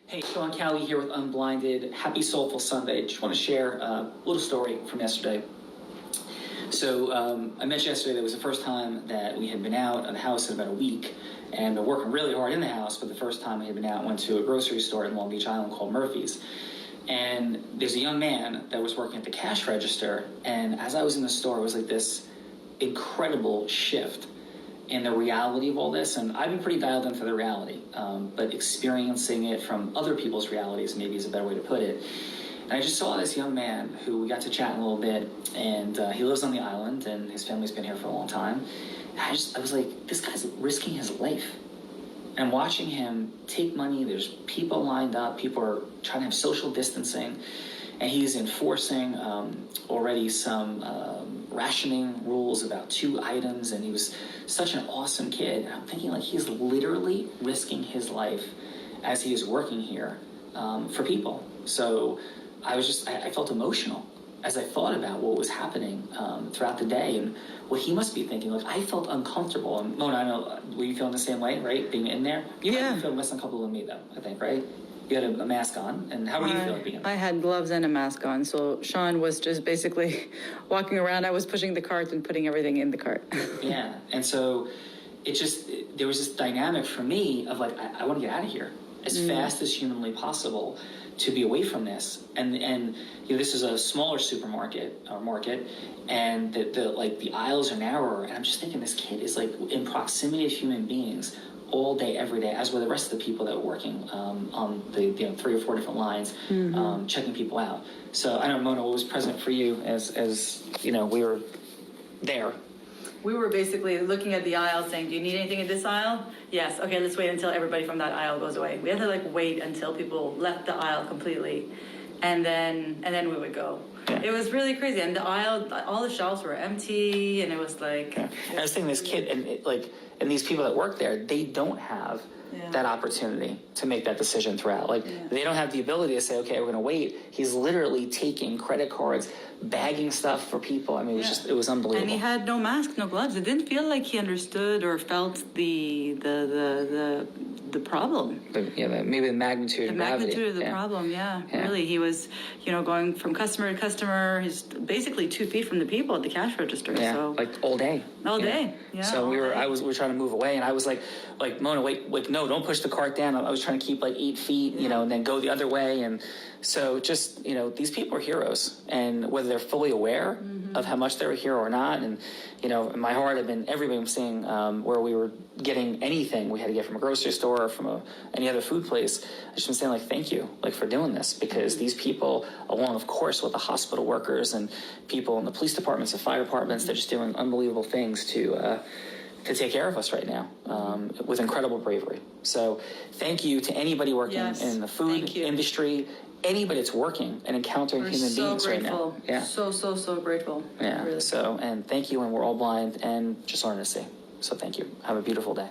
Hey, Sean Callagy here with Unblinded. Happy Soulful Sunday. Just want to share a little story from yesterday. So I mentioned yesterday that it was the first time that we had been out of the house in about a week and been working really hard in the house, but the first time we had been out, went to a grocery store in Long Beach Island called Murphy's. And there's a young man that was working at the cash register, and as I was in the store, it was like this incredible shift in the reality of all this. And I've been pretty dialed in for the reality, but experiencing it from other people's realities maybe is a better way to put it. And I just saw this young man who we got to chat a little bit, and he lives on the island, and his family's been here for a long time. And I was like, this guy's risking his life. And watching him take money, there's people lined up, people are trying to have social distancing, and he's enforcing already some rationing rules about 2 items, and he was such an awesome kid. And I'm thinking, like, he's literally risking his life as he is working here for people. So I felt emotional as I thought about what was happening throughout the day and what he must be thinking. Like, I felt uncomfortable. And Mona, I know, were you feeling the same way, right? Being in there? You might be feeling less uncomfortable than me, though, I think, right? You had a mask on, and how were you feeling being in there? I had gloves and a mask on, so Sean was just basically walking around. I was pushing the cart and putting everything in the cart. Yeah, and so there was this dynamic for me of like, I want to get out of here as fast as humanly possible to be away from this. And you know, this is a smaller supermarket or market, and the aisles are narrower, and I'm just thinking this kid is like in proximity of human beings all day, every day, as were the rest of the people that were working on the 3 or 4 different lines, checking people out. So I don't know, Mona, what was present for you as you know, we were there? We were basically looking at the aisle saying, do you need anything in this aisle? Yes. Okay, let's wait until everybody from that aisle goes away. We had to wait until people left the aisle completely, and then we would go. Yeah. It was really crazy. And the aisle, all the shelves were empty, and it was like... Yeah. And I was thinking, this kid, and these people that work there, they don't have that opportunity to make that decision throughout. They don't have the ability to say, okay, we're going to wait. He's literally taking credit cards, bagging stuff for people. I mean, it was unbelievable. And he had no mask, no gloves. It didn't feel like he understood or felt the problem. Maybe the magnitude of gravity. The magnitude of the problem, really. He was, going from customer to customer. He's basically 2 feet from the people at the cash register. Yeah, so. like all day. All day, yeah. So we were trying to move away, and I was like, Mona, wait, no, don't push the cart down. I was trying to keep 8 feet, and then go the other way. And so just, these people are heroes, and whether they're fully aware of how much they're a hero or not. And, in my heart, everybody was seeing where we were getting anything we had to get from a grocery store or from any other food place. I just been saying, thank you, for doing this, because these people, along, of course, with the hospital workers and people in the police departments and fire departments, they're just doing unbelievable things to take care of us right now with incredible bravery. So thank you to anybody working in the food industry, anybody that's working and encountering human beings right now. Yeah. So grateful. Yeah. Really. So, and thank you, and we're all blind and just learning to see. So thank you. Have a beautiful day.